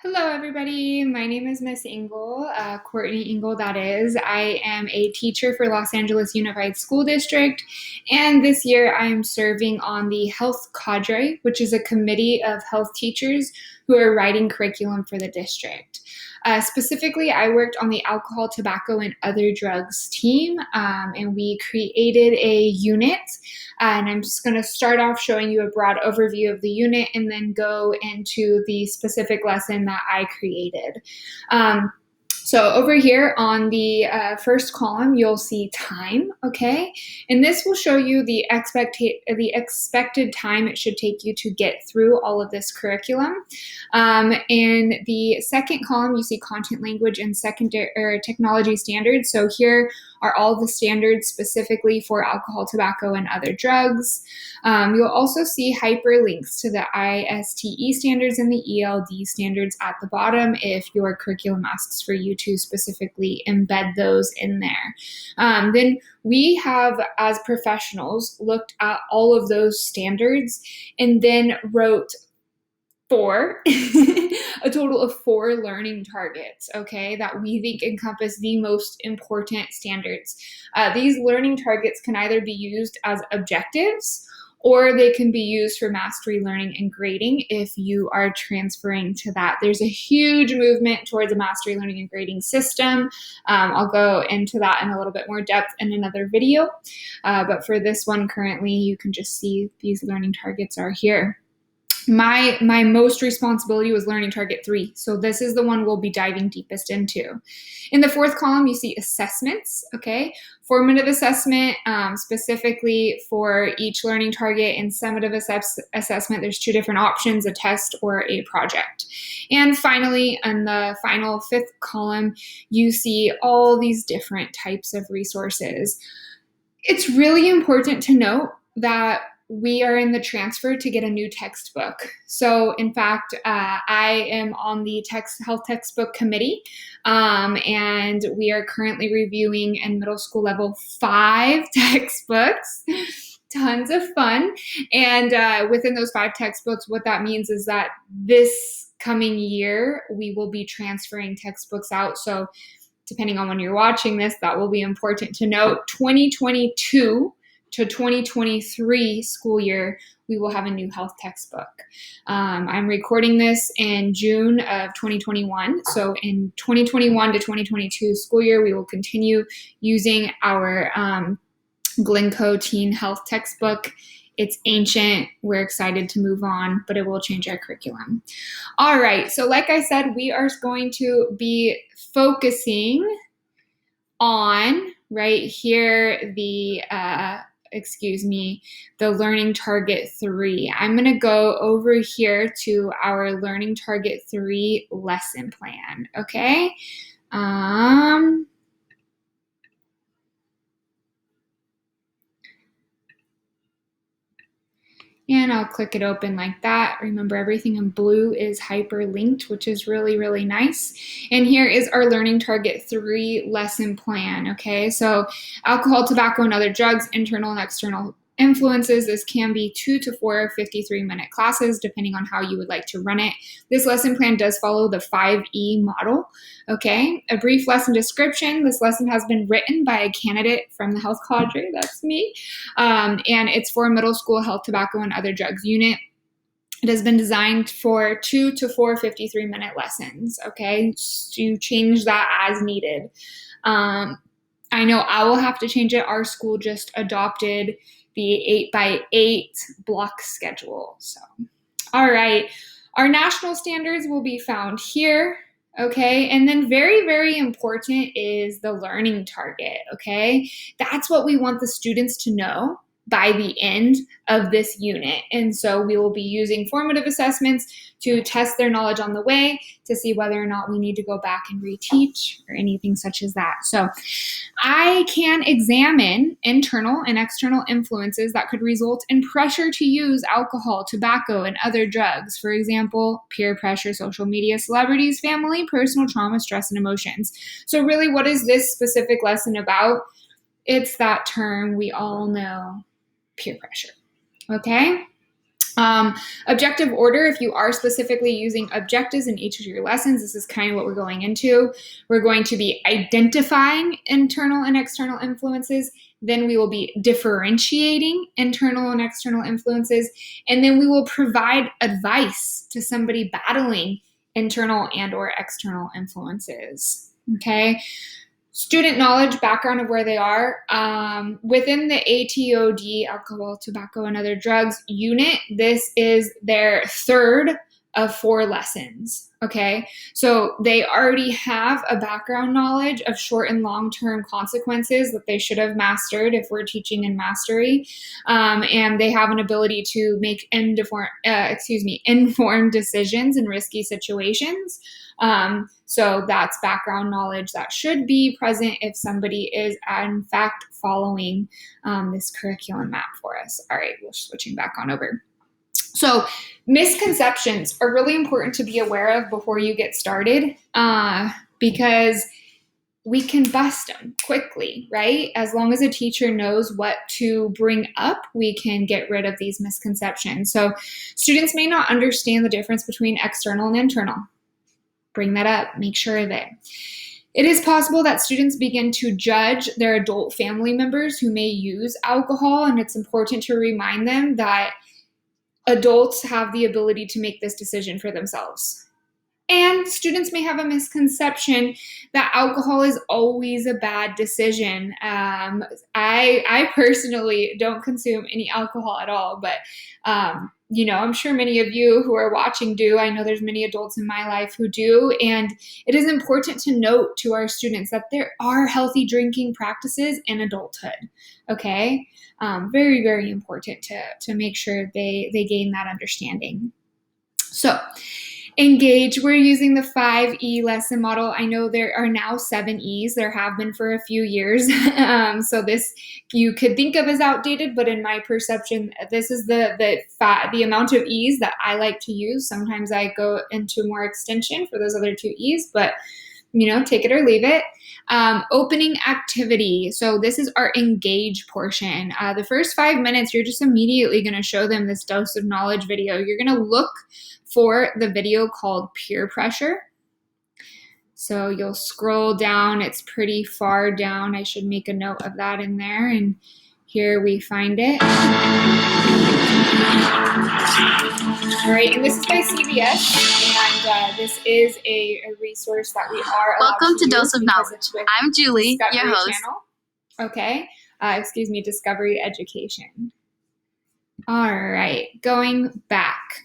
Hello, everybody. My name is Miss Engel, Courtney Engel, that is. I am a teacher for Los Angeles Unified School District, and this year I am serving on the Health Cadre, which is a committee of health teachers who are writing curriculum for the district. Specifically, I worked on the alcohol, tobacco, and other drugs team, and we created a unit. And I'm just going to start off showing you a broad overview of the unit and then go into the specific lesson that I created. So over here on the first column, you'll see time, okay? And this will show you the expected time it should take you to get through all of this curriculum. In the second column, you see content, language, and secondary technology standards. So here are all the standards specifically for alcohol, tobacco, and other drugs. You'll also see hyperlinks to the ISTE standards and the ELD standards at the bottom if your curriculum asks for you to specifically embed those in there. Then we have, as professionals, looked at all of those standards and then wrote a total of 4 learning targets, okay, that we think encompass the most important standards. These learning targets can either be used as objectives or they can be used for mastery learning and grading if you are transferring to that. There's a huge movement towards a mastery learning and grading system. I'll go into that in a little bit more depth in another video. But for this one currently, you can just see these learning targets are here. My most responsibility was learning target 3. So this is the one we'll be diving deepest into. In the fourth column, you see assessments, okay? Formative assessment, specifically for each learning target, and summative assessment, there's 2 different options, a test or a project. And finally, in the final 5th column, you see all these different types of resources. It's really important to note that we are in the transfer to get a new textbook. So in fact, I am on the health textbook committee, and we are currently reviewing in middle school level 5 textbooks. Tons of fun. And within those 5 textbooks, what that means is that this coming year, we will be transferring textbooks out. So depending on when you're watching this, that will be important to note. 2022 to 2023 school year, we will have a new health textbook. I'm recording this in June of 2021. So in 2021 to 2022 school year, we will continue using our Glencoe Teen Health textbook. It's ancient. We're excited to move on, but it will change our curriculum. All right. So like I said, we are going to be focusing on right here the learning target 3. I'm going to go over here to our learning target 3 lesson plan, okay? And I'll click it open like that. Remember, everything in blue is hyperlinked, which is really, really nice. And here is our learning target 3 lesson plan, okay? So alcohol, tobacco, and other drugs, internal and external influences. This can be 2 to 4 53-minute classes, depending on how you would like to run it. This lesson plan does follow the 5E model, okay? A brief lesson description. This lesson has been written by a candidate from the Health Cadre, that's me, and it's for middle school health, tobacco, and other drugs unit. It has been designed for 2 to 4 53-minute lessons, okay? So change that as needed. I know I will have to change it. Our school just adopted the 8x8 block schedule. So, all right. Our national standards will be found here, okay? And then very, very important is the learning target, okay? That's what we want the students to know by the end of this unit. And so we will be using formative assessments to test their knowledge on the way to see whether or not we need to go back and reteach or anything such as that. So I can examine internal and external influences that could result in pressure to use alcohol, tobacco, and other drugs. For example, peer pressure, social media, celebrities, family, personal trauma, stress, and emotions. So really, what is this specific lesson about? It's that term we all know, peer pressure, okay? Objective order, if you are specifically using objectives in each of your lessons, this is kind of what we're going into. We're going to be identifying internal and external influences. Then we will be differentiating internal and external influences. And then we will provide advice to somebody battling internal and or external influences. Okay. Student knowledge, background of where they are. Within the ATOD, alcohol, tobacco, and other drugs unit, this is their third of 4 lessons, okay? So they already have a background knowledge of short and long-term consequences that they should have mastered if we're teaching in mastery, and they have an ability to make informed decisions in risky situations. So that's background knowledge that should be present if somebody is in fact following this curriculum map for us. All right, we're switching back on over. So misconceptions are really important to be aware of before you get started, because we can bust them quickly, right? As long as a teacher knows what to bring up, we can get rid of these misconceptions. So students may not understand the difference between external and internal. Bring that up, make sure of it. It is possible that students begin to judge their adult family members who may use alcohol, and it's important to remind them that adults have the ability to make this decision for themselves. And students may have a misconception that alcohol is always a bad decision. I personally don't consume any alcohol at all, but I'm sure many of you who are watching do. I know there's many adults in my life who do, and it is important to note to our students that there are healthy drinking practices in adulthood, okay? Very, very important to make sure they gain that understanding. So, engage, we're using the 5E lesson model. I know there are now 7 E's. There have been for a few years. So this you could think of as outdated, but in my perception, this is the amount of E's that I like to use. Sometimes I go into more extension for those other 2 E's, but take it or leave it. Opening activity. So this is our engage portion. The first 5 minutes, you're just immediately going to show them this dose of knowledge video. You're going to look for the video called Peer Pressure. So you'll scroll down. It's pretty far down. I should make a note of that in there. And here we find it. All right, and this is by CBS, and this is a resource that we are allowed Welcome to use Dose of Knowledge. I'm Julie, Discovery your host. Channel. Okay, Discovery Education. All right, going back.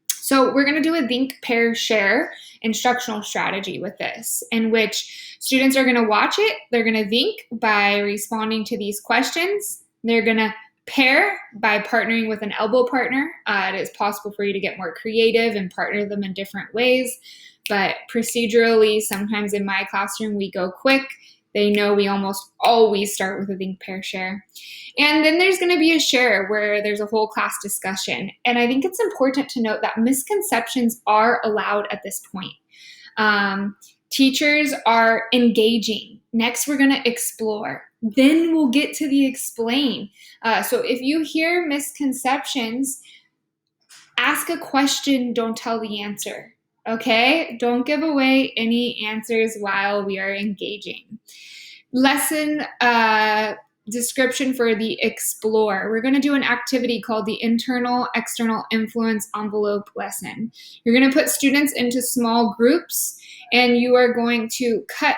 So we're going to do a think, pair, share instructional strategy with this, in which students are going to watch it. They're going to think by responding to these questions. They're going to pair by partnering with an elbow partner. It is possible for you to get more creative and partner them in different ways, but procedurally, sometimes in my classroom, we go quick. They know we almost always start with a think, pair, share. And then there's going to be a share where there's a whole class discussion. And I think it's important to note that misconceptions are allowed at this point. Teachers are engaging. Next, we're going to explore. Then we'll get to the explain. So if you hear misconceptions, ask a question, don't tell the answer. Okay? Don't give away any answers while we are engaging. Lesson description for the explore. We're going to do an activity called the internal external influence envelope lesson. You're going to put students into small groups, and you are going to cut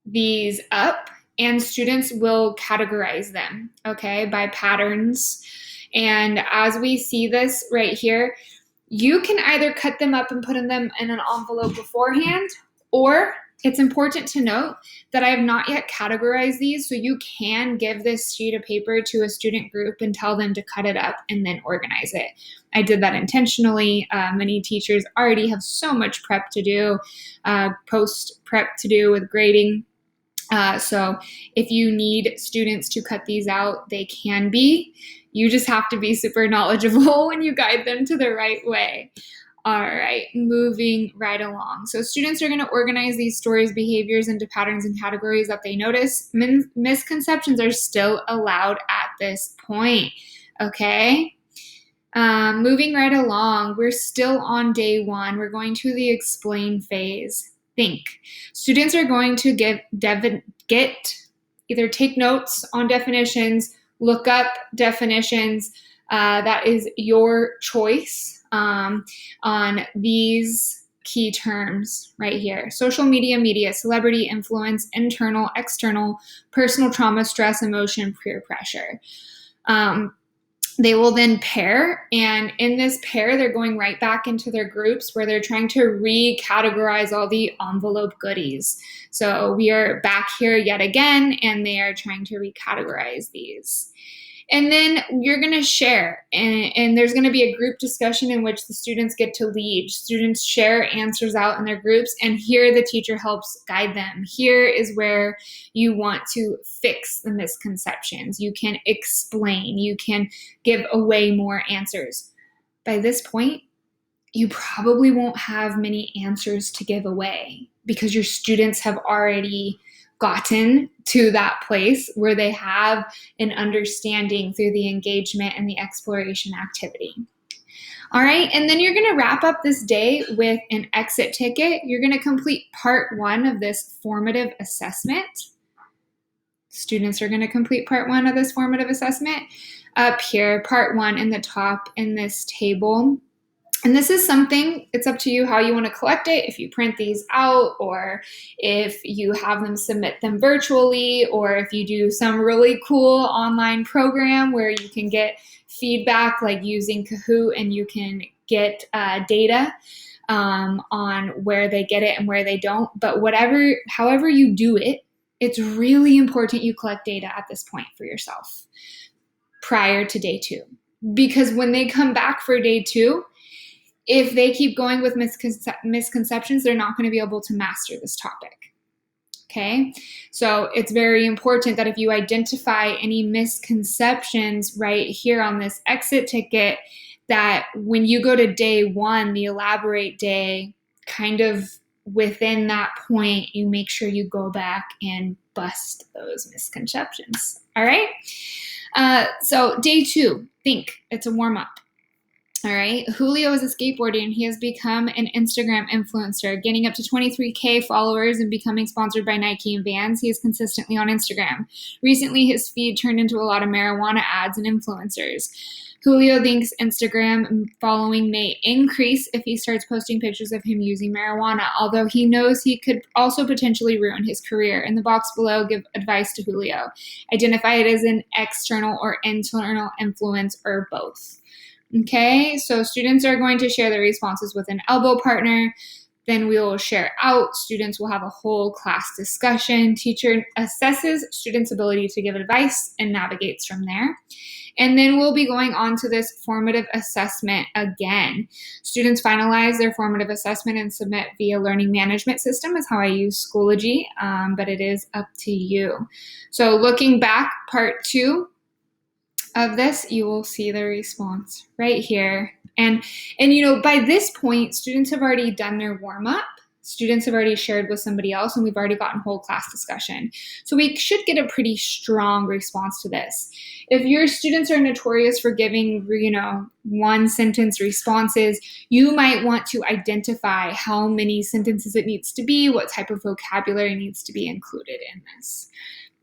these up, and students will categorize them, okay, by patterns. And as we see this right here, you can either cut them up and put them in an envelope beforehand, or it's important to note that I have not yet categorized these, so you can give this sheet of paper to a student group and tell them to cut it up and then organize it. I did that intentionally. Many teachers already have so much prep to do, post-prep to do with grading. So if you need students to cut these out, they can be. You just have to be super knowledgeable when you guide them to the right way. All right, moving right along. So students are going to organize these stories, behaviors into patterns and categories that they notice. Misconceptions are still allowed at this point. okay? Moving right along, we're still on day 1. We're going to the explain phase. Think. Students are going to either take notes on definitions, look up definitions. That is your choice on these key terms right here. Social media, celebrity, influence, internal, external, personal trauma, stress, emotion, peer pressure. They will then pair, and in this pair, they're going right back into their groups where they're trying to recategorize all the envelope goodies. So we are back here yet again, and they are trying to recategorize these. And then you're going to share, and there's going to be a group discussion in which the students get to lead. Students share answers out in their groups, and here the teacher helps guide them. Here is where you want to fix the misconceptions. You can explain. You can give away more answers. By this point, you probably won't have many answers to give away because your students have already gotten to that place where they have an understanding through the engagement and the exploration activity. All right, and then you're going to wrap up this day with an exit ticket. You're going to complete part 1 of this formative assessment. Students are going to complete part 1 of this formative assessment. Up here, part 1 in the top in this table. And this is something, it's up to you how you want to collect it, if you print these out or if you have them submit them virtually or if you do some really cool online program where you can get feedback like using Kahoot and you can get data on where they get it and where they don't. But however you do it, it's really important you collect data at this point for yourself prior to day 2. Because when they come back for day 2, if they keep going with misconceptions, they're not going to be able to master this topic. Okay? So it's very important that if you identify any misconceptions right here on this exit ticket, that when you go to day 1, the elaborate day, kind of within that point, you make sure you go back and bust those misconceptions. All right? So day 2, think. It's a warm-up. All right. Julio is a skateboarder and he has become an Instagram influencer, getting up to 23K followers and becoming sponsored by Nike and Vans. He is consistently on Instagram. Recently, his feed turned into a lot of marijuana ads and influencers. Julio thinks Instagram following may increase if he starts posting pictures of him using marijuana, although he knows he could also potentially ruin his career. In the box below, give advice to Julio. Identify it as an external or internal influence or both. Okay, so students are going to share their responses with an elbow partner. Then we will share out. Students will have a whole class discussion. Teacher assesses students' ability to give advice and navigates from there. And then we'll be going on to this formative assessment again. Students finalize their formative assessment and submit via learning management system is how I use Schoology, but it is up to you. So looking back, part 2 of this, you will see the response right here. And by this point, students have already done their warm-up. Students have already shared with somebody else, and we've already gotten whole class discussion. So we should get a pretty strong response to this. If your students are notorious for giving, one-sentence responses, you might want to identify how many sentences it needs to be, what type of vocabulary needs to be included in this.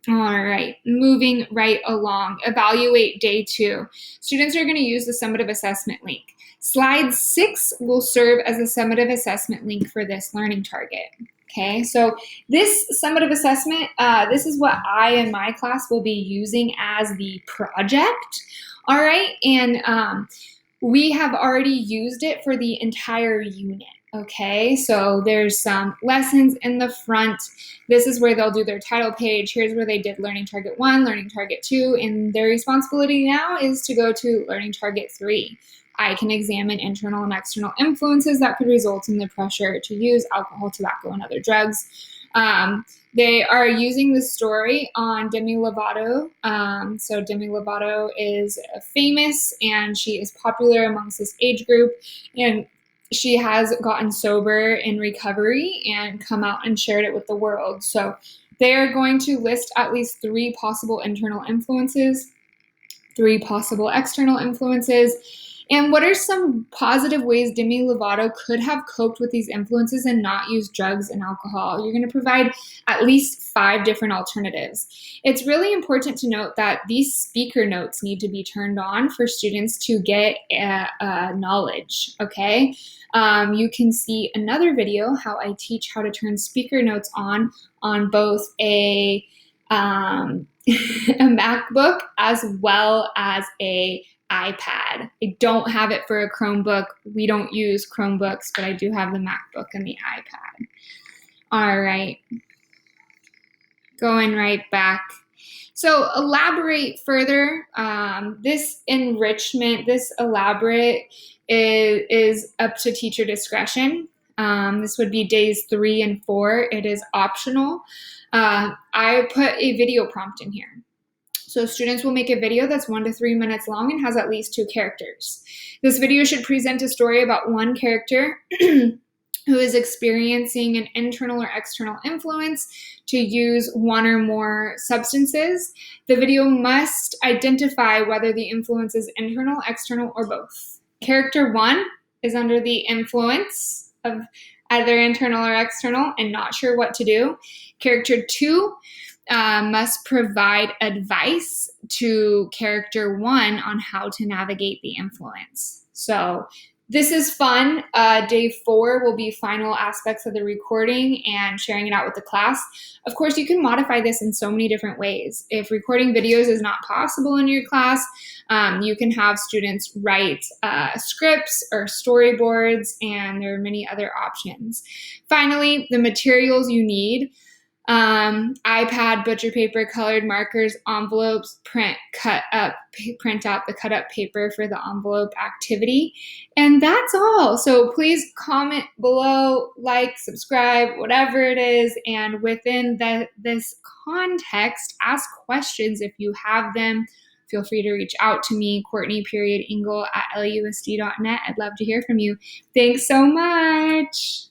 All right, moving right along. Evaluate day 2. Students are going to use the summative assessment link. Slide 6 will serve as a summative assessment link for this learning target. Okay, so this summative assessment, this is what I and my class will be using as the project. All right, and we have already used it for the entire unit. Okay, so there's some lessons in the front. This is where they'll do their title page. Here's where they did Learning Target 1, Learning Target 2, and their responsibility now is to go to Learning Target 3. I can examine internal and external influences that could result in the pressure to use alcohol, tobacco, and other drugs. They are using the story on Demi Lovato. So Demi Lovato is famous and she is popular amongst this age group. And she has gotten sober in recovery and come out and shared it with the world. So they are going to list at least 3 possible internal influences, 3 possible external influences, and what are some positive ways Demi Lovato could have coped with these influences and not use drugs and alcohol. You're going to provide at least 5 different alternatives. It's really important to note that these speaker notes need to be turned on for students to get knowledge, okay? You can see another video, how I teach how to turn speaker notes on both a MacBook as well as a iPad. I don't have it for a Chromebook. We don't use Chromebooks, but I do have the MacBook and the iPad. All right, going right back. So elaborate further. This enrichment, this elaborate is up to teacher discretion. This would be days 3 and 4. It is optional. I put a video prompt in here. So students will make a video that's 1 to 3 minutes long and has at least 2 characters. This video should present a story about one character who is experiencing an internal or external influence to use one or more substances. The video must identify whether the influence is internal, external, or both. Character 1 is under the influence of either internal or external and not sure what to do. Character 2 must provide advice to character 1 on how to navigate the influence. So this is fun. Day 4 will be final aspects of the recording and sharing it out with the class. Of course, you can modify this in so many different ways. If recording videos is not possible in your class, you can have students write scripts or storyboards, and there are many other options. Finally, the materials you need. iPad, butcher paper, colored markers, envelopes, print out the cut up paper for the envelope activity. And that's all. So please comment below, like, subscribe, whatever it is. And within this context, ask questions if you have them. Feel free to reach out to me, Courtney.Ingle at LUSD.net. I'd love to hear from you. Thanks so much.